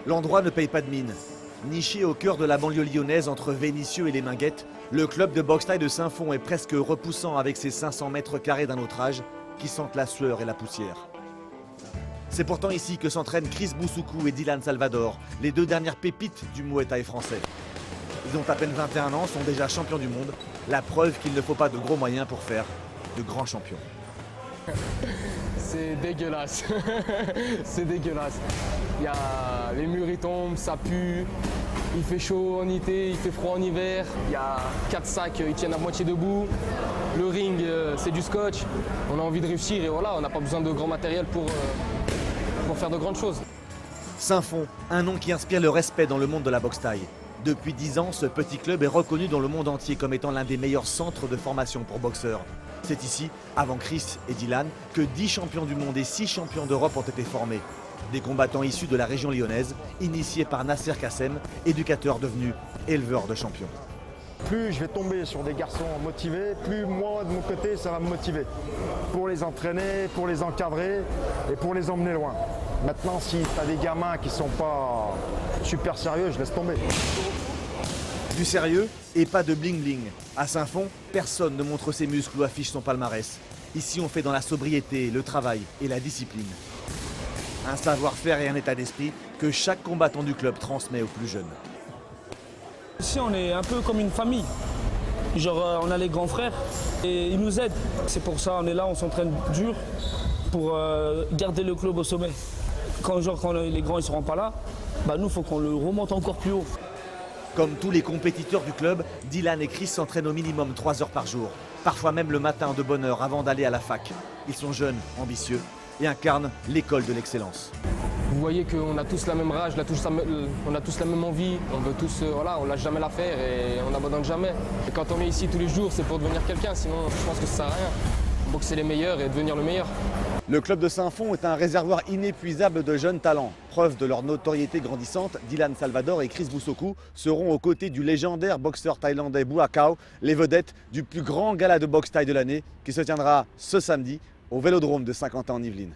L'endroit ne paye pas de mine. Niché au cœur de la banlieue lyonnaise entre Vénissieux et les Minguettes, le club de boxe thaï de Saint-Fond est presque repoussant avec ses 500 mètres carrés d'un autre âge qui sentent la sueur et la poussière. C'est pourtant ici que s'entraînent Chris Boussoukou et Dylan Salvador, les deux dernières pépites du Muay Thai français. Ils ont à peine 21 ans, sont déjà champions du monde, la preuve qu'il ne faut pas de gros moyens pour faire de grands champions. C'est dégueulasse, c'est dégueulasse. Les murs ils tombent, ça pue, il fait chaud en été, il fait froid en hiver. Il y a 4 sacs, ils tiennent à moitié debout. Le ring, c'est du scotch. On a envie de réussir et voilà, on n'a pas besoin de grand matériel pour faire de grandes choses. Saint-Fond, un nom qui inspire le respect dans le monde de la boxe thaï. Depuis 10 ans, ce petit club est reconnu dans le monde entier comme étant l'un des meilleurs centres de formation pour boxeurs. C'est ici, avant Chris et Dylan, que 10 champions du monde et 6 champions d'Europe ont été formés. Des combattants issus de la région lyonnaise, initiés par Nasser Kassem, éducateur devenu éleveur de champions. Plus je vais tomber sur des garçons motivés, plus moi, de mon côté, ça va me motiver. Pour les entraîner, pour les encadrer et pour les emmener loin. Maintenant, si tu as des gamins qui ne sont pas super sérieux, je laisse tomber. Du sérieux et pas de bling-bling. À Saint-Fond, personne ne montre ses muscles ou affiche son palmarès. Ici, on fait dans la sobriété, le travail et la discipline. Un savoir-faire et un état d'esprit que chaque combattant du club transmet aux plus jeunes. Ici, on est un peu comme une famille. Genre, on a les grands frères et ils nous aident. C'est pour ça, on est là, on s'entraîne dur pour garder le club au sommet. Quand les grands ne seront pas là, nous, il faut qu'on le remonte encore plus haut. Comme tous les compétiteurs du club, Dylan et Chris s'entraînent au minimum 3 heures par jour. Parfois même le matin de bonne heure avant d'aller à la fac. Ils sont jeunes, ambitieux et incarnent l'école de l'excellence. Vous voyez qu'on a tous la même rage, on a tous la même envie, on veut tous, on lâche jamais l'affaire et on n'abandonne jamais. Et quand on est ici tous les jours, c'est pour devenir quelqu'un, sinon je pense que ça sert à rien. Boxer les meilleurs et devenir le meilleur. Le club de Saint-Fond est un réservoir inépuisable de jeunes talents. Preuve de leur notoriété grandissante, Dylan Salvador et Chris Boussoukou seront aux côtés du légendaire boxeur thaïlandais Buakaw, les vedettes du plus grand gala de boxe thaï de l'année qui se tiendra ce samedi au Vélodrome de Saint-Quentin en Yvelines.